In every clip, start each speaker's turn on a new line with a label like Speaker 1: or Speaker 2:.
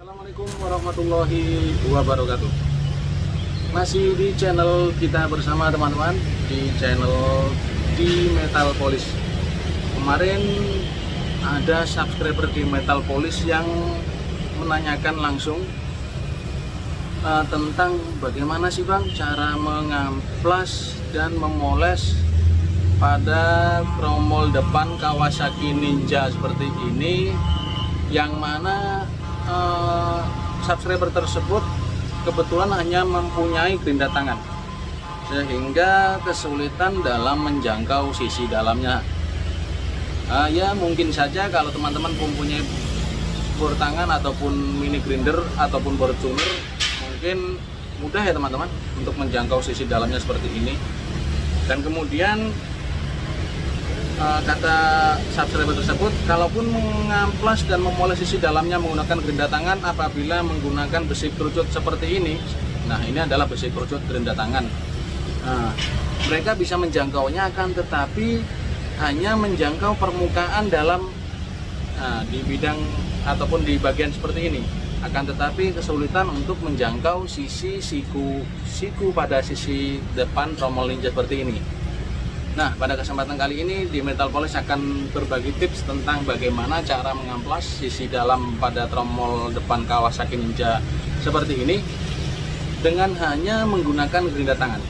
Speaker 1: Assalamualaikum warahmatullahi wabarakatuh. Masih di channel kita bersama teman-teman, di channel di Metal Polish. Kemarin ada subscriber di Metal Polish yang menanyakan langsung tentang bagaimana sih Bang cara mengamplas dan memoles pada tromol depan Kawasaki Ninja seperti ini, yang mana subscriber tersebut kebetulan hanya mempunyai gerinda tangan sehingga kesulitan dalam menjangkau sisi dalamnya. Ya mungkin saja kalau teman-teman mempunyai bor tangan ataupun mini grinder ataupun bor tuner, mungkin mudah ya teman-teman untuk menjangkau sisi dalamnya seperti ini. Dan kemudian kata subscriber tersebut, kalaupun mengamplas dan memoles sisi dalamnya menggunakan gerinda tangan apabila menggunakan besi kerucut seperti ini. Nah, ini adalah besi kerucut gerinda tangan. Nah, mereka bisa menjangkaunya, akan tetapi hanya menjangkau permukaan dalam di bidang ataupun di bagian seperti ini. Akan tetapi kesulitan untuk menjangkau sisi siku pada sisi depan tromol Ninja seperti ini. Nah, pada kesempatan kali ini di Metal Polish akan berbagi tips tentang bagaimana cara mengamplas sisi dalam pada tromol depan Kawasaki Ninja seperti ini dengan hanya menggunakan gerinda tangan.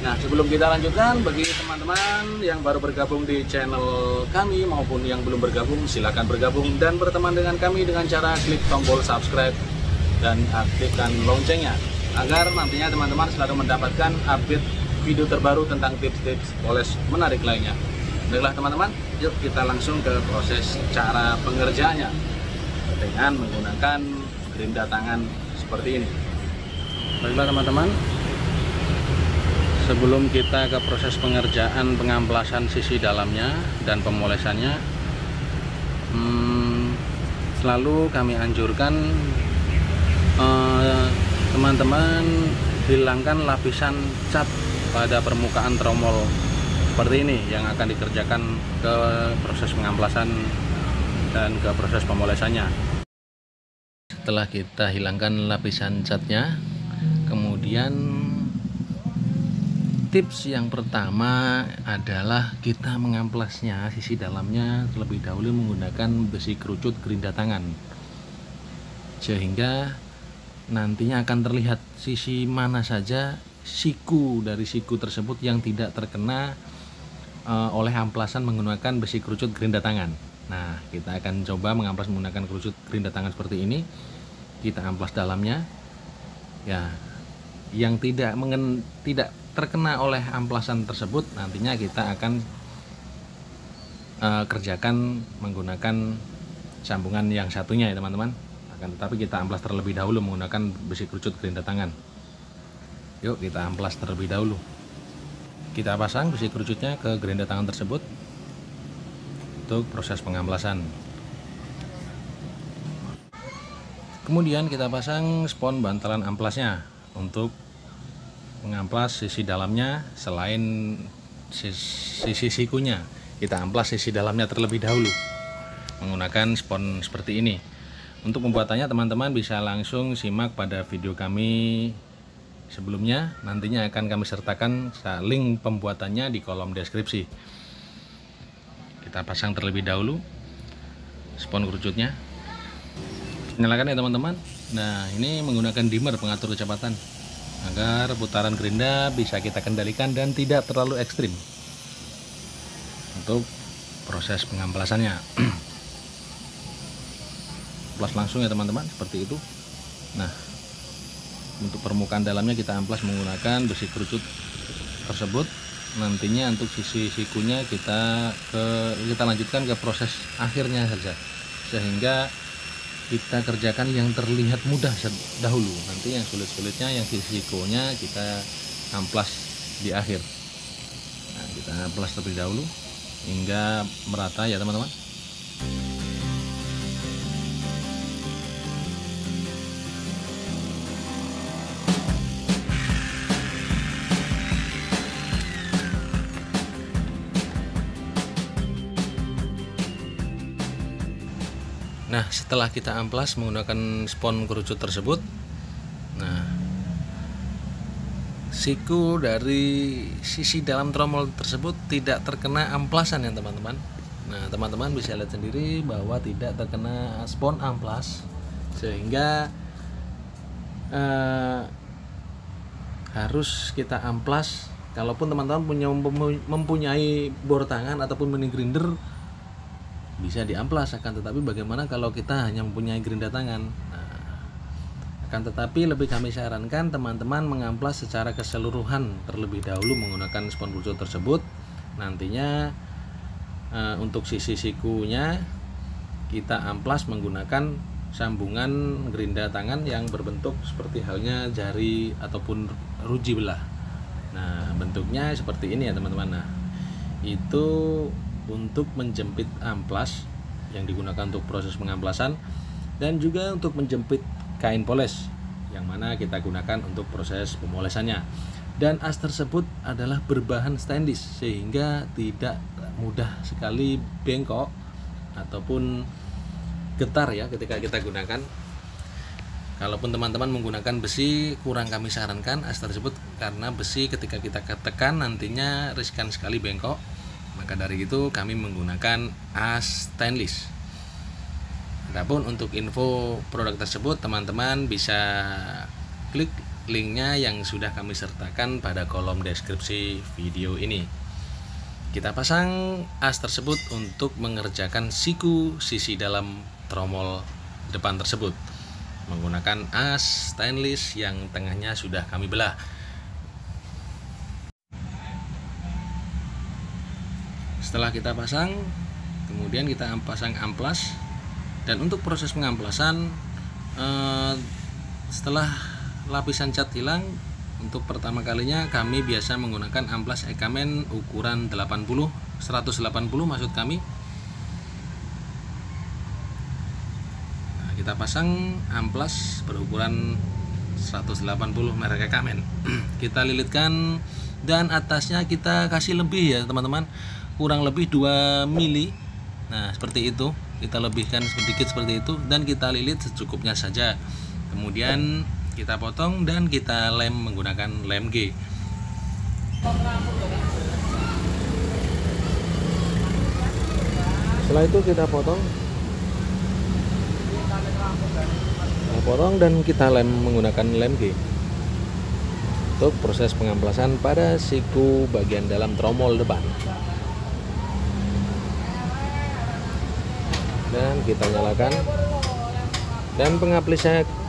Speaker 1: Nah, sebelum kita lanjutkan, bagi teman-teman yang baru bergabung di channel kami maupun yang belum bergabung, silakan bergabung dan berteman dengan kami dengan cara klik tombol subscribe dan aktifkan loncengnya agar nantinya teman-teman selalu mendapatkan update video terbaru tentang tips-tips poles menarik lainnya. Baiklah teman-teman, yuk kita langsung ke proses cara pengerjaannya dengan menggunakan gerinda tangan seperti ini. Baiklah teman-teman, sebelum kita ke proses pengerjaan pengamplasan sisi dalamnya dan pemolesannya, selalu kami anjurkan teman-teman hilangkan lapisan cat pada permukaan tromol seperti ini yang akan dikerjakan ke proses pengamplasan dan ke proses pemolesannya. Setelah kita hilangkan lapisan catnya, kemudian tips yang pertama adalah kita mengamplasnya sisi dalamnya terlebih dahulu menggunakan besi kerucut gerinda tangan, sehingga nantinya akan terlihat sisi mana saja siku dari siku tersebut yang tidak terkena oleh amplasan menggunakan besi kerucut gerinda tangan. Nah, kita akan coba mengamplas menggunakan kerucut gerinda tangan seperti ini. Kita amplas dalamnya ya, yang tidak terkena oleh amplasan tersebut nantinya kita akan kerjakan menggunakan sambungan yang satunya ya teman-teman. Akan tetapi kita amplas terlebih dahulu menggunakan besi kerucut gerinda tangan. Yuk kita amplas terlebih dahulu. Kita pasang besi kerucutnya ke gerinda tangan tersebut untuk proses pengamplasan. Kemudian kita pasang spons bantalan amplasnya untuk mengamplas sisi dalamnya. Selain sisi sikunya, kita amplas sisi dalamnya terlebih dahulu menggunakan spons seperti ini. Untuk pembuatannya teman-teman bisa langsung simak pada video kami sebelumnya, nantinya akan kami sertakan link pembuatannya di kolom deskripsi. Kita pasang terlebih dahulu spons kerucutnya. Nyalakan ya teman-teman. Nah, ini menggunakan dimmer pengatur kecepatan agar putaran gerinda bisa kita kendalikan dan tidak terlalu ekstrim untuk proses pengamplasannya. Amplas langsung ya teman-teman, seperti itu. Nah, untuk permukaan dalamnya kita amplas menggunakan besi kerucut tersebut. Nantinya untuk sisi sikunya kita lanjutkan ke proses akhirnya saja, sehingga kita kerjakan yang terlihat mudah dahulu. Nanti yang sulit-sulitnya, yang sisi sikunya kita amplas di akhir. Nah, kita amplas terlebih dahulu hingga merata ya teman-teman. Nah, setelah kita amplas menggunakan spon kerucut tersebut, nah siku dari sisi dalam tromol tersebut tidak terkena amplasan ya teman-teman. Nah, teman-teman bisa lihat sendiri bahwa tidak terkena spon amplas, sehingga harus kita amplas. Kalaupun teman-teman mempunyai bor tangan ataupun mini grinder, bisa diamplas. Akan tetapi bagaimana kalau kita hanya mempunyai gerinda tangan? Nah, akan tetapi lebih kami sarankan teman-teman mengamplas secara keseluruhan terlebih dahulu menggunakan spon kerucut tersebut. Nantinya untuk sisi sikunya kita amplas menggunakan sambungan gerinda tangan yang berbentuk seperti halnya jari ataupun ruji belah. Nah, bentuknya seperti ini ya teman-teman. Nah, itu untuk menjepit amplas yang digunakan untuk proses pengamplasan, dan juga untuk menjepit kain poles yang mana kita gunakan untuk proses pemolesannya. Dan as tersebut adalah berbahan stainless sehingga tidak mudah sekali bengkok ataupun getar ya ketika kita gunakan. Kalaupun teman-teman menggunakan besi, kurang kami sarankan as tersebut, karena besi ketika kita tekan nantinya riskan sekali bengkok. Maka dari itu kami menggunakan as stainless. Adapun untuk info produk tersebut teman-teman bisa klik linknya yang sudah kami sertakan pada kolom deskripsi video ini. Kita pasang as tersebut untuk mengerjakan siku sisi dalam tromol depan tersebut menggunakan as stainless yang tengahnya sudah kami belah. Setelah kita pasang, kemudian kita pasang amplas. Dan untuk proses pengamplasan, setelah lapisan cat hilang, untuk pertama kalinya kami biasa menggunakan amplas Ekamen ukuran 180 maksud kami. Nah, kita pasang amplas berukuran 180 merek Ekamen. Kita lilitkan dan atasnya kita kasih lebih ya teman-teman, kurang lebih 2 mili. Nah, seperti itu, kita lebihkan sedikit seperti itu dan kita lilit secukupnya saja. Kemudian kita potong dan kita lem menggunakan lem G. Setelah itu kita potong dan kita lem menggunakan lem G untuk proses pengamplasan pada siku bagian dalam tromol depan. Dan kita nyalakan, dan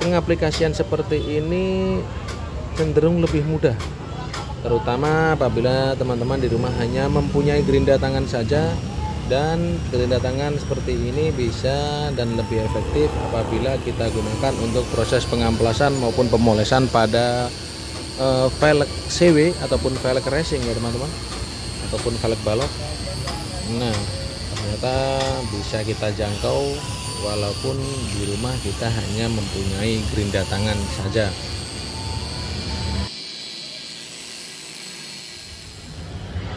Speaker 1: pengaplikasian seperti ini cenderung lebih mudah, terutama apabila teman-teman di rumah hanya mempunyai gerinda tangan saja. Dan gerinda tangan seperti ini bisa dan lebih efektif apabila kita gunakan untuk proses pengamplasan maupun pemolesan pada velg CW ataupun velg racing ya teman-teman, ataupun velg balok. Nah, ternyata bisa kita jangkau walaupun di rumah kita hanya mempunyai gerinda tangan saja.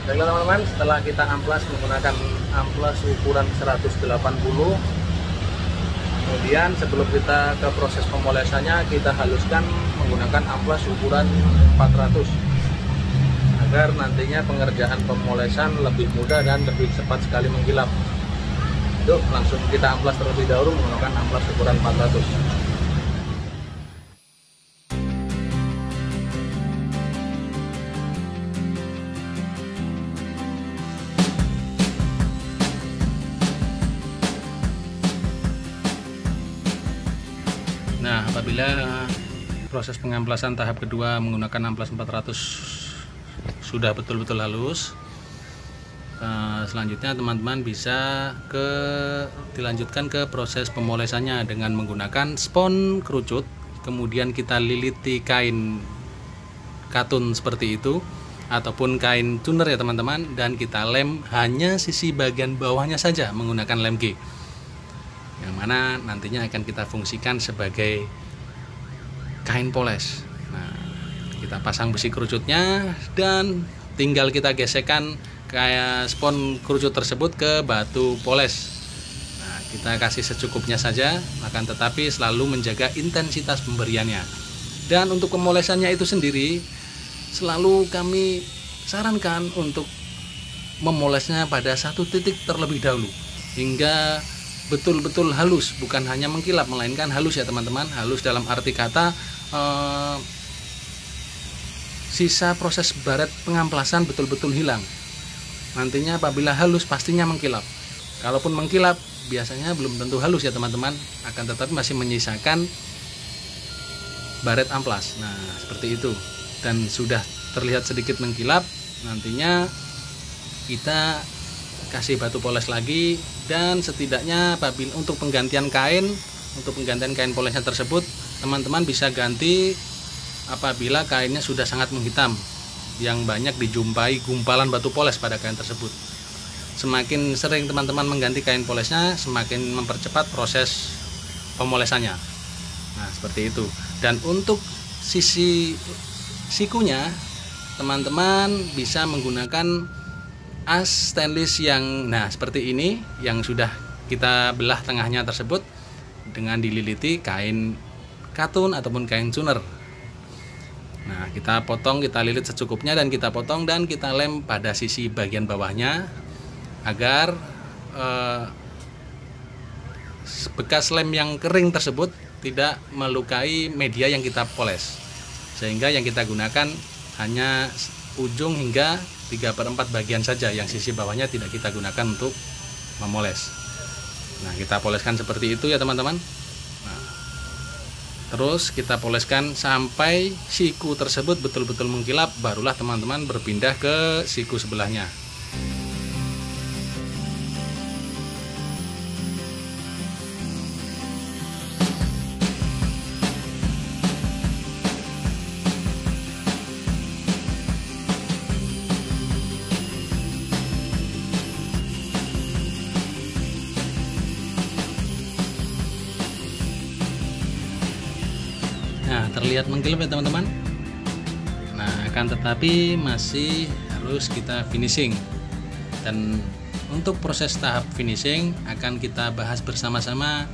Speaker 1: Baiklah teman-teman, setelah kita amplas menggunakan amplas ukuran 180, kemudian sebelum kita ke proses pemolesannya kita haluskan menggunakan amplas ukuran 400 agar nantinya pengerjaan pemolesan lebih mudah dan lebih cepat sekali mengkilap. Yuk, langsung kita amplas terlebih dahulu menggunakan amplas ukuran 400. Nah, apabila proses pengamplasan tahap kedua menggunakan amplas 400 sudah betul-betul halus, selanjutnya teman-teman bisa dilanjutkan ke proses pemolesannya dengan menggunakan spon kerucut. Kemudian kita liliti kain katun seperti itu ataupun kain tuner ya teman-teman, dan kita lem hanya sisi bagian bawahnya saja menggunakan lem G, yang mana nantinya akan kita fungsikan sebagai kain poles. Nah, kita pasang besi kerucutnya dan tinggal kita gesekkan kayak spon kerucut tersebut ke batu poles. Nah, Kita kasih secukupnya saja, akan tetapi selalu menjaga intensitas pemberiannya. Dan untuk pemolesannya itu sendiri, selalu kami sarankan untuk memolesnya pada satu titik terlebih dahulu, hingga betul-betul halus, bukan hanya mengkilap, melainkan halus ya teman-teman. Halus dalam arti kata sisa proses baret pengamplasan betul-betul hilang. Nantinya apabila halus pastinya mengkilap. Kalaupun mengkilap biasanya belum tentu halus ya teman-teman, akan tetapi masih menyisakan baret amplas. Nah seperti itu, dan sudah terlihat sedikit mengkilap, nantinya kita kasih batu poles lagi. Dan setidaknya apabila untuk penggantian kain polesnya tersebut, teman-teman bisa ganti apabila kainnya sudah sangat menghitam, yang banyak dijumpai gumpalan batu poles pada kain tersebut. Semakin sering teman-teman mengganti kain polesnya, semakin mempercepat proses pemolesannya. Nah seperti itu. Dan untuk sisi sikunya, teman-teman bisa menggunakan as stainless yang seperti ini, yang sudah kita belah tengahnya tersebut dengan dililiti kain katun ataupun kain tuner. Nah kita potong, kita lilit secukupnya, dan kita potong dan kita lem pada sisi bagian bawahnya agar bekas lem yang kering tersebut tidak melukai media yang kita poles, sehingga yang kita gunakan hanya ujung hingga 3/4 bagian saja, yang sisi bawahnya tidak kita gunakan untuk memoles. Nah kita poleskan seperti itu ya teman-teman. Terus kita poleskan sampai siku tersebut betul-betul mengkilap, barulah teman-teman berpindah ke siku sebelahnya. Nah terlihat mengkilap ya teman-teman. Nah akan tetapi masih harus kita finishing, dan untuk proses tahap finishing akan kita bahas bersama-sama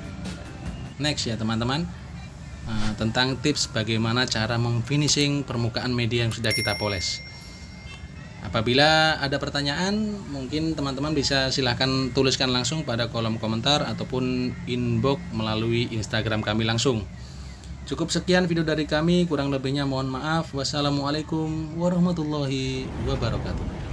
Speaker 1: next ya teman-teman, tentang tips bagaimana cara memfinishing permukaan media yang sudah kita poles. Apabila ada pertanyaan, mungkin teman-teman bisa silahkan tuliskan langsung pada kolom komentar ataupun inbox melalui Instagram kami langsung. Cukup sekian video dari kami, kurang lebihnya mohon maaf. Wassalamualaikum warahmatullahi wabarakatuh.